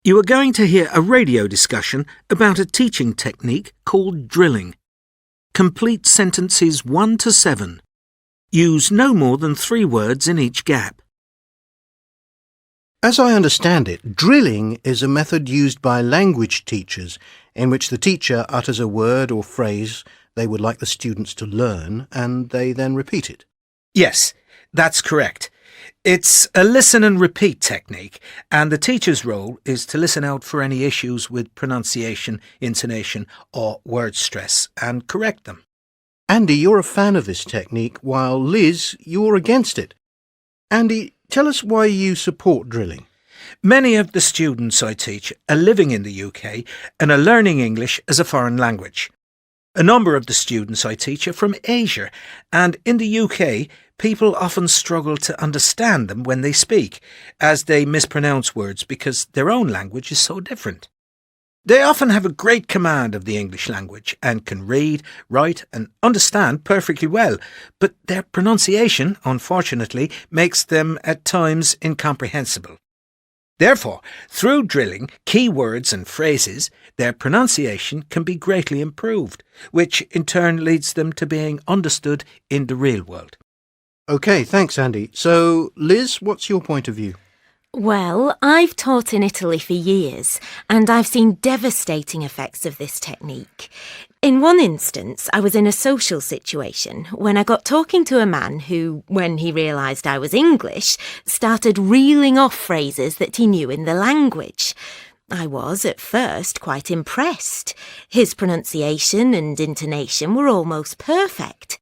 You are going to hear a radio discussion about a teaching technique called drilling. Complete sentences 1 to 7. Use no more than 3 words in each gap. As I understand it, drilling is a method used by language teachers in which the teacher utters a word or phrase they would like the students to learn and they then repeat it. Yes, that's correct. It's a listen and repeat technique, and the teacher's role is to listen out for any issues with pronunciation, intonation or word stress and correct them. Andy, you're a fan of this technique, while Liz, you're against it. Andy, tell us why you support drilling. Many of the students I teach are living in the UK and are learning English as a foreign language. A number of the students I teach are from Asia, and in the UK, people often struggle to understand them when they speak, as they mispronounce words because their own language is so different. They often have a great command of the English language and can read, write and understand perfectly well, but their pronunciation, unfortunately, makes them at times incomprehensible. Therefore, through drilling key words and phrases, their pronunciation can be greatly improved, which in turn leads them to being understood in the real world. OK, thanks, Andy. So, Liz, what's your point of view? Well, I've taught in Italy for years, and I've seen devastating effects of this technique. In one instance, I was in a social situation when I got talking to a man who, when he realised I was English, started reeling off phrases that he knew in the language. I was, at first, quite impressed. His pronunciation and intonation were almost perfect.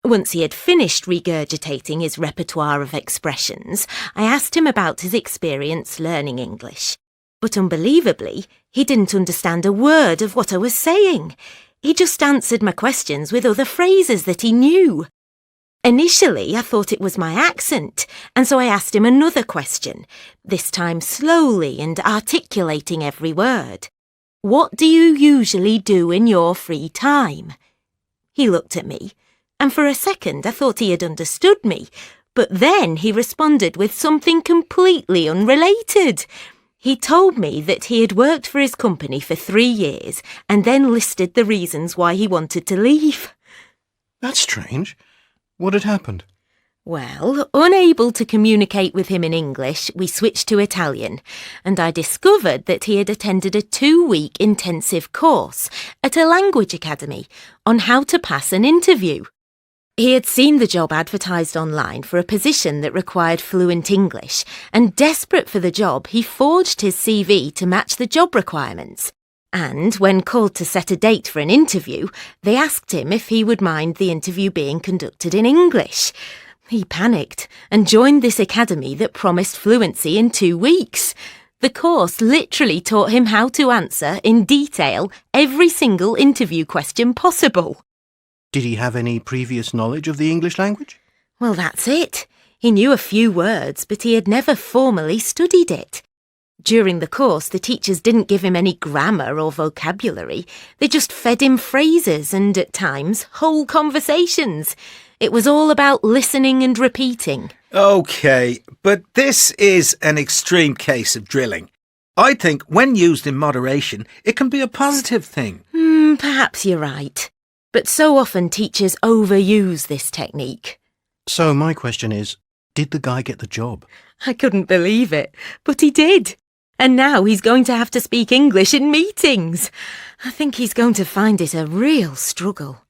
Once he had finished regurgitating his repertoire of expressions, I asked him about his experience learning English. But unbelievably, he didn't understand a word of what I was saying. He just answered my questions with other phrases that he knew. Initially, I thought it was my accent, and so I asked him another question, this time slowly and articulating every word. "What do you usually do in your free time?" He looked at me, and for a second I thought he had understood me, but then he responded with something completely unrelated. He told me that he had worked for his company for 3 years and then listed the reasons why he wanted to leave. That's strange. What had happened? Well, unable to communicate with him in English, we switched to Italian, and I discovered that he had attended a 2-week intensive course at a language academy on how to pass an interview. He had seen the job advertised online for a position that required fluent English, and desperate for the job, he forged his CV to match the job requirements. And when called to set a date for an interview, they asked him if he would mind the interview being conducted in English. He panicked and joined this academy that promised fluency in 2 weeks. The course literally taught him how to answer, in detail, every single interview question possible. Did he have any previous knowledge of the English language? Well, that's it. He knew a few words, but he had never formally studied it. During the course, the teachers didn't give him any grammar or vocabulary. They just fed him phrases and, at times, whole conversations. It was all about listening and repeating. OK, but this is an extreme case of drilling. I think when used in moderation, it can be a positive thing. Perhaps you're right. But so often teachers overuse this technique. So my question is, did the guy get the job? I couldn't believe it, but he did. And now he's going to have to speak English in meetings. I think he's going to find it a real struggle.